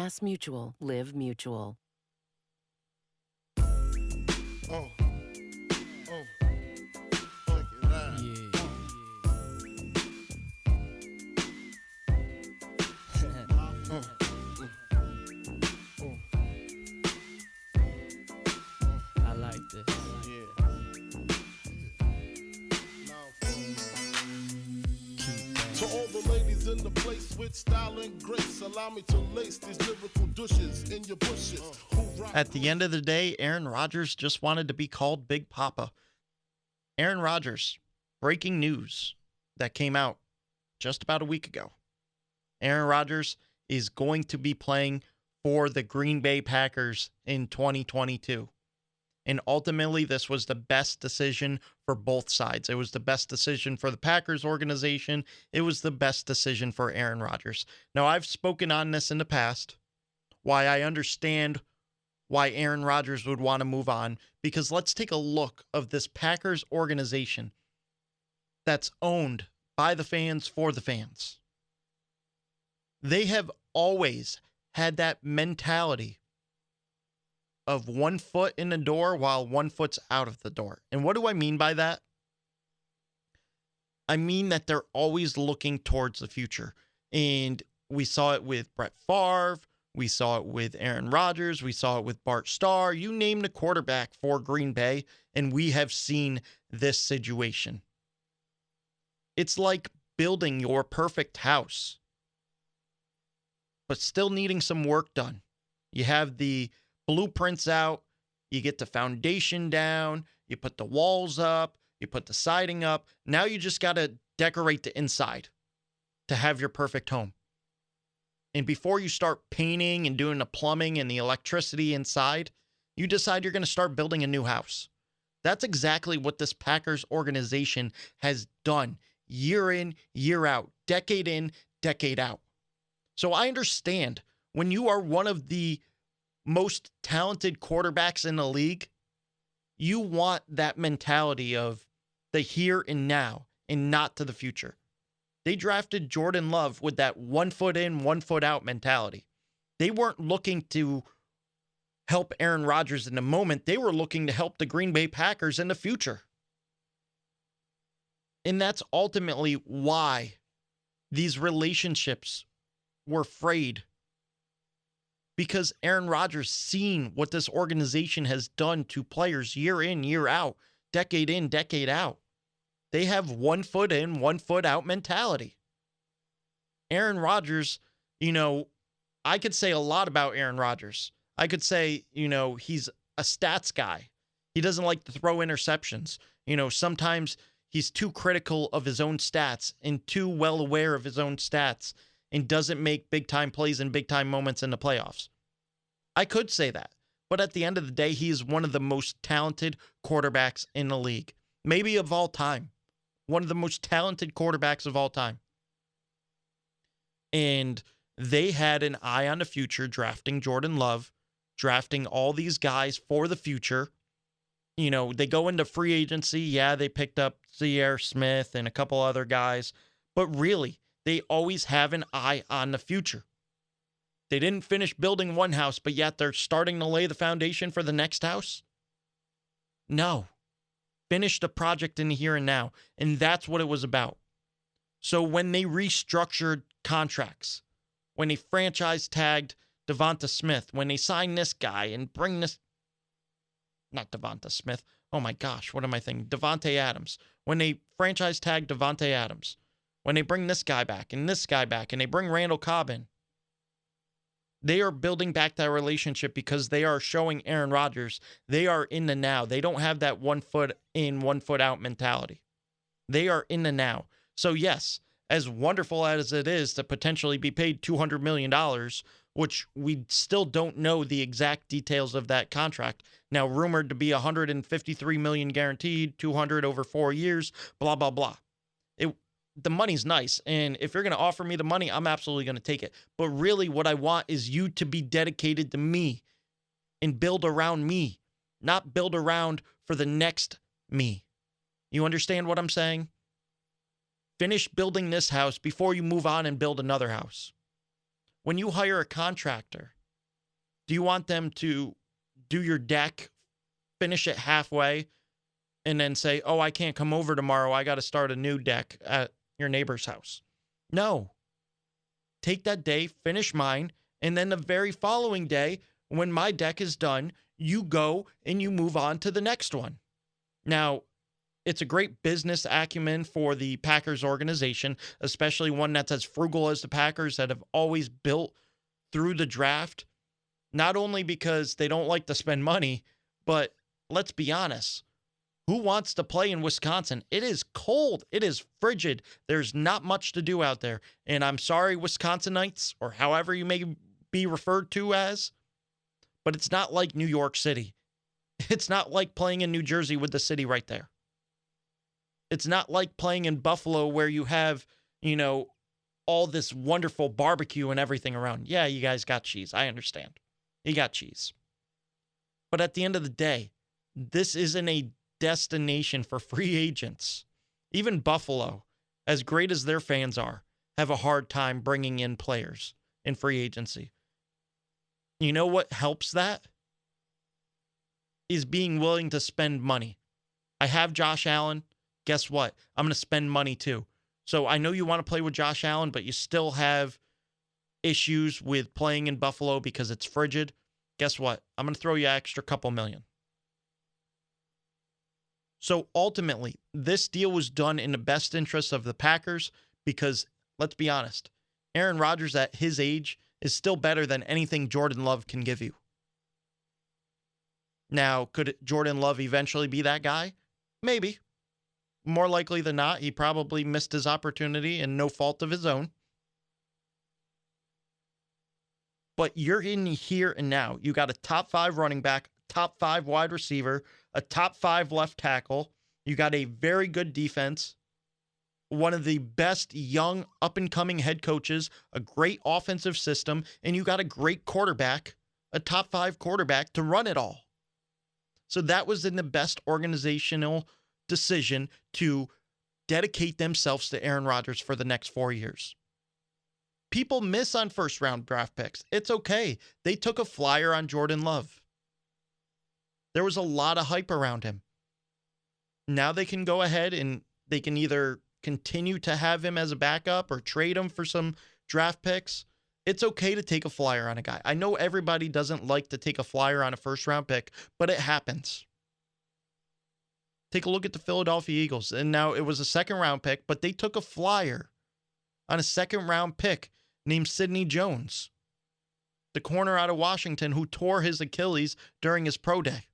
Mass Mutual. Live Mutual. Oh. Check it out. I like this. To all the ladies in the place with style and grace, allow me to lace these lyrical douches in your bushes. At the end of the day, Aaron Rodgers just wanted to be called Big Papa. Aaron Rodgers, breaking news that came out just about a week ago. Aaron Rodgers is going to be playing for the Green Bay Packers in 2022. And ultimately, this was the best decision for both sides. It was the best decision for the Packers organization. It was the best decision for Aaron Rodgers. Now, I've spoken on this in the past, why I understand why Aaron Rodgers would want to move on, because let's take a look of this Packers organization that's owned by the fans for the fans. They have always had that mentality of 1 foot in the door while 1 foot's out of the door. And what do I mean by that? I mean that they're always looking towards the future. And we saw it with Brett Favre. We saw it with Aaron Rodgers. We saw it with Bart Starr. You name the quarterback for Green Bay, and we have seen this situation. It's like building your perfect house, but still needing some work done. You have the blueprints out, you get the foundation down, you put the walls up, you put the siding up. Now you just got to decorate the inside to have your perfect home. And before you start painting and doing the plumbing and the electricity inside, you decide you're going to start building a new house. That's exactly what this Packers organization has done year in, year out, decade in, decade out. So I understand when you are one of the most talented quarterbacks in the league, you want that mentality of the here and now and not to the future. They drafted Jordan Love with that 1 foot in, 1 foot out mentality. They weren't looking to help Aaron Rodgers in the moment. They were looking to help the Green Bay Packers in the future. And that's ultimately why these relationships were frayed. Because Aaron Rodgers seen what this organization has done to players year in, year out, decade in, decade out. They have 1 foot in, 1 foot out mentality. Aaron Rodgers, I could say a lot about Aaron Rodgers. I could say, he's a stats guy. He doesn't like to throw interceptions. Sometimes he's too critical of his own stats and too well aware of his own stats and doesn't make big-time plays in big-time moments in the playoffs. I could say that. But at the end of the day, he is one of the most talented quarterbacks in the league. Maybe of all time. One of the most talented quarterbacks of all time. And they had an eye on the future, drafting Jordan Love, drafting all these guys for the future. They go into free agency. Yeah, they picked up Zaire Smith and a couple other guys. But really, they always have an eye on the future. They didn't finish building one house, but yet they're starting to lay the foundation for the next house? No. Finish the project in the here and now. And that's what it was about. So when they restructured contracts, when they franchise tagged Devonta Smith, when they signed this guy and bring this, not Devonta Smith, oh my gosh, what am I thinking? Devontae Adams. When they franchise tag Devontae Adams, when they bring this guy back and this guy back and they bring Randall Cobb in, they are building back that relationship because they are showing Aaron Rodgers they are in the now. They don't have that 1 foot in, 1 foot out mentality. They are in the now. So yes, as wonderful as it is to potentially be paid $200 million, which we still don't know the exact details of that contract. Now rumored to be $153 million guaranteed, 200 over 4 years, blah, blah, blah. The money's nice, and if you're going to offer me the money, I'm absolutely going to take it. But really what I want is you to be dedicated to me and build around me, not build around for the next me. You understand what I'm saying? Finish building this house before you move on and build another house. When you hire a contractor, Do you want them to do your deck, finish it halfway, and then say, oh, I can't come over tomorrow. I got to start a new deck at your neighbor's house? No. Take that day, finish mine, and then the very following day, when my deck is done, you go and you move on to the next one. Now, it's a great business acumen for the Packers organization, especially one that's as frugal as the Packers that have always built through the draft, not only because they don't like to spend money, but let's be honest, who wants to play in Wisconsin? It is cold. It is frigid. There's not much to do out there. And I'm sorry, Wisconsinites, or however you may be referred to as, but it's not like New York City. It's not like playing in New Jersey with the city right there. It's not like playing in Buffalo where you have, all this wonderful barbecue and everything around. Yeah, you guys got cheese. I understand. You got cheese. But at the end of the day, this isn't a destination for free agents. Even Buffalo, as great as their fans are, have a hard time bringing in players in free agency. You know what helps that? Is being willing to spend money. I have Josh Allen. Guess what? I'm going to spend money too. So I know you want to play with Josh Allen, but you still have issues with playing in Buffalo because it's frigid. Guess what? I'm going to throw you an extra couple million. So ultimately, this deal was done in the best interest of the Packers because, let's be honest, Aaron Rodgers at his age is still better than anything Jordan Love can give you. Now, could Jordan Love eventually be that guy? Maybe. More likely than not, he probably missed his opportunity and no fault of his own. But you're in here and now. You got a top 5 running back, top 5 wide receiver, a top 5 left tackle. You got a very good defense, one of the best young up-and-coming head coaches, a great offensive system, and you got a great quarterback, a top 5 quarterback to run it all. So that was in the best organizational decision to dedicate themselves to Aaron Rodgers for the next 4 years. People miss on first-round draft picks. It's okay. They took a flyer on Jordan Love. There was a lot of hype around him. Now they can go ahead and they can either continue to have him as a backup or trade him for some draft picks. It's okay to take a flyer on a guy. I know everybody doesn't like to take a flyer on a first-round pick, but it happens. Take a look at the Philadelphia Eagles. And now it was a second-round pick, but they took a flyer on a second-round pick named Sidney Jones, the corner out of Washington who tore his Achilles during his pro day.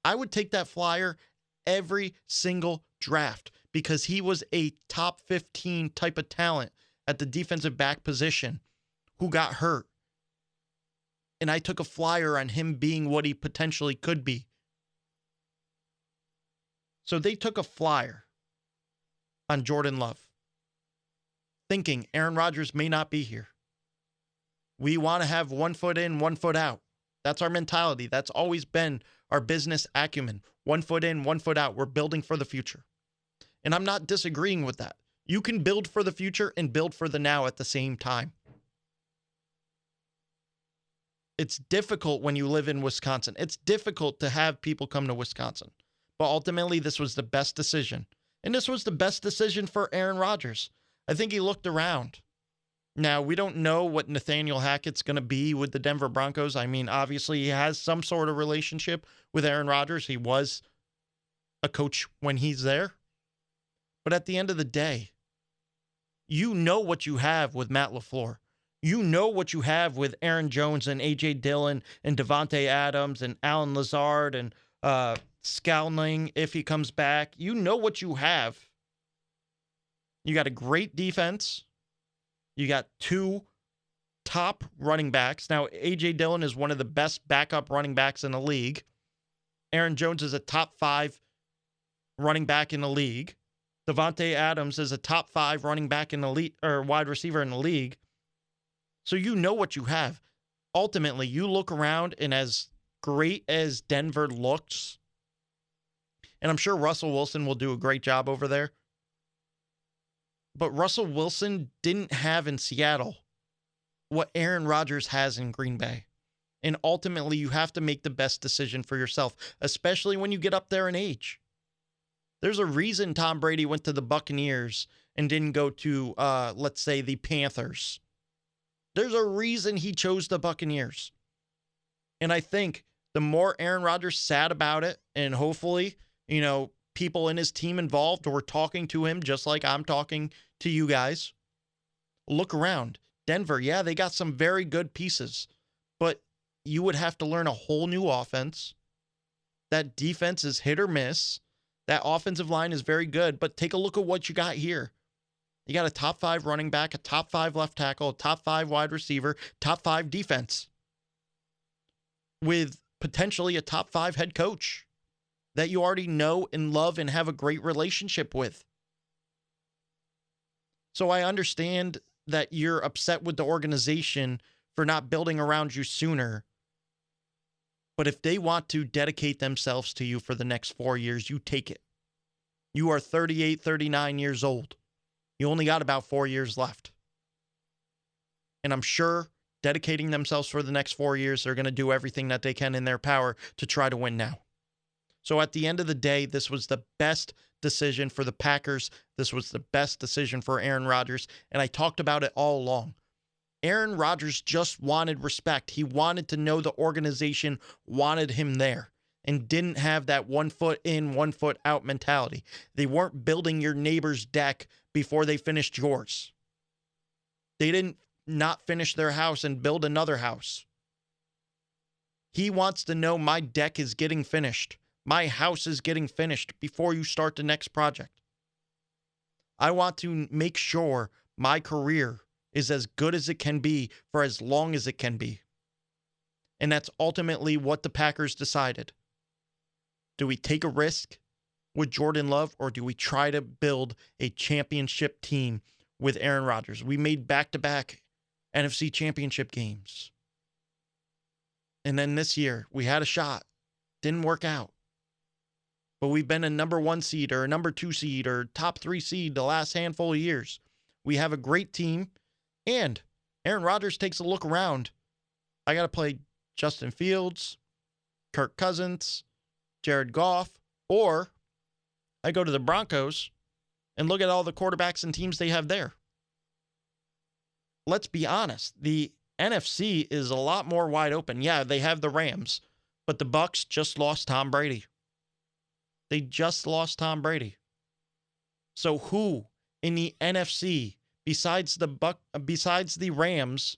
I would take that flyer every single draft because he was a top 15 type of talent at the defensive back position who got hurt. And I took a flyer on him being what he potentially could be. So they took a flyer on Jordan Love, thinking Aaron Rodgers may not be here. We want to have 1 foot in, 1 foot out. That's our mentality. That's always been our business acumen. 1 foot in, 1 foot out. We're building for the future. And I'm not disagreeing with that. You can build for the future and build for the now at the same time. It's difficult when you live in Wisconsin. It's difficult to have people come to Wisconsin. But ultimately, this was the best decision. And this was the best decision for Aaron Rodgers. I think he looked around. Now, we don't know what Nathaniel Hackett's going to be with the Denver Broncos. I mean, obviously, he has some sort of relationship with Aaron Rodgers. He was a coach when he's there. But at the end of the day, you know what you have with Matt LaFleur. You know what you have with Aaron Jones and A.J. Dillon and Devontae Adams and Alan Lazard and Scowling if he comes back. You know what you have. You got a great defense. You got 2 top running backs. Now, A.J. Dillon is one of the best backup running backs in the league. Aaron Jones is a top 5 running back in the league. Devontae Adams is a top 5 running back in the league, or wide receiver in the league. So you know what you have. Ultimately, you look around, and as great as Denver looks, and I'm sure Russell Wilson will do a great job over there, but Russell Wilson didn't have in Seattle what Aaron Rodgers has in Green Bay. And ultimately, you have to make the best decision for yourself, especially when you get up there in age. There's a reason Tom Brady went to the Buccaneers and didn't go to, let's say, the Panthers. There's a reason he chose the Buccaneers. And I think the more Aaron Rodgers sad about it, and hopefully, people in his team involved were talking to him just like I'm talking to you guys. Look around. Denver, yeah, they got some very good pieces, but you would have to learn a whole new offense. That defense is hit or miss. That offensive line is very good, but take a look at what you got here. You got a top 5 running back, a top 5 left tackle, a top 5 wide receiver, top 5 defense, with potentially a top 5 head coach that you already know and love and have a great relationship with. So I understand that you're upset with the organization for not building around you sooner. But if they want to dedicate themselves to you for the next 4 years, you take it. You are 38, 39 years old. You only got about 4 years left. And I'm sure dedicating themselves for the next 4 years, they're going to do everything that they can in their power to try to win now. So at the end of the day, this was the best decision for the Packers. This was the best decision for Aaron Rodgers. And I talked about it all along. Aaron Rodgers just wanted respect. He wanted to know the organization wanted him there and didn't have that 1 foot in, 1 foot out mentality. They weren't building your neighbor's deck before they finished yours. They didn't not finish their house and build another house. He wants to know my deck is getting finished. My house is getting finished before you start the next project. I want to make sure my career is as good as it can be for as long as it can be. And that's ultimately what the Packers decided. Do we take a risk with Jordan Love, or do we try to build a championship team with Aaron Rodgers? We made back-to-back NFC championship games. And then this year, we had a shot. Didn't work out. But we've been a number 1 seed or a number 2 seed or top 3 seed the last handful of years. We have a great team. And Aaron Rodgers takes a look around. I got to play Justin Fields, Kirk Cousins, Jared Goff, or I go to the Broncos and look at all the quarterbacks and teams they have there. Let's be honest. The NFC is a lot more wide open. Yeah, they have the Rams, but the Bucs just lost Tom Brady. They just lost Tom Brady. So who in the NFC besides the Rams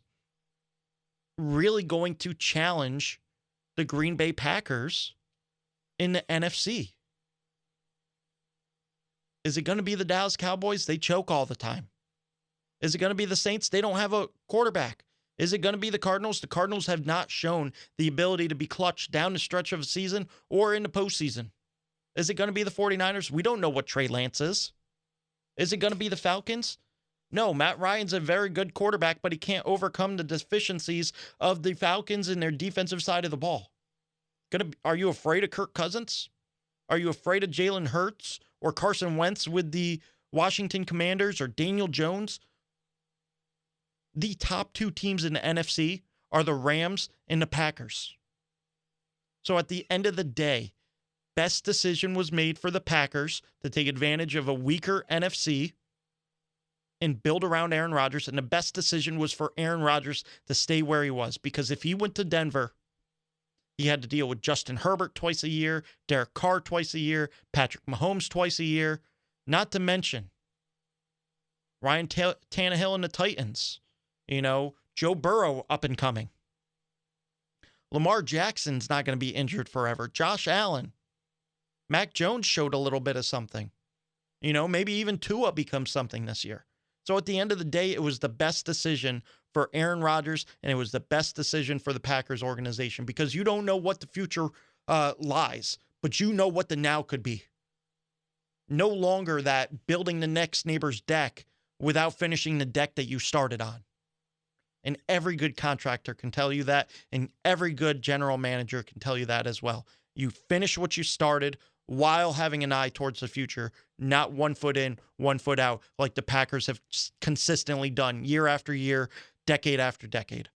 really going to challenge the Green Bay Packers in the NFC? Is it going to be the Dallas Cowboys? They choke all the time. Is it going to be the Saints? They don't have a quarterback. Is it going to be the Cardinals? The Cardinals have not shown the ability to be clutch down the stretch of a season or in the postseason. Is it going to be the 49ers? We don't know what Trey Lance is. Is it going to be the Falcons? No, Matt Ryan's a very good quarterback, but he can't overcome the deficiencies of the Falcons in their defensive side of the ball. Are you afraid of Kirk Cousins? Are you afraid of Jalen Hurts or Carson Wentz with the Washington Commanders or Daniel Jones? The top 2 teams in the NFC are the Rams and the Packers. So at the end of the day, best decision was made for the Packers to take advantage of a weaker NFC and build around Aaron Rodgers. And the best decision was for Aaron Rodgers to stay where he was. Because if he went to Denver, he had to deal with Justin Herbert twice a year, Derek Carr twice a year, Patrick Mahomes twice a year, not to mention Ryan Tannehill and the Titans. Joe Burrow up and coming. Lamar Jackson's not going to be injured forever. Josh Allen. Mac Jones showed a little bit of something. Maybe even Tua becomes something this year. So at the end of the day, it was the best decision for Aaron Rodgers, and it was the best decision for the Packers organization, because you don't know what the future lies, but you know what the now could be. No longer that building the next neighbor's deck without finishing the deck that you started on. And every good contractor can tell you that, and every good general manager can tell you that as well. You finish what you started while having an eye towards the future, not 1 foot in, 1 foot out, like the Packers have consistently done year after year, decade after decade.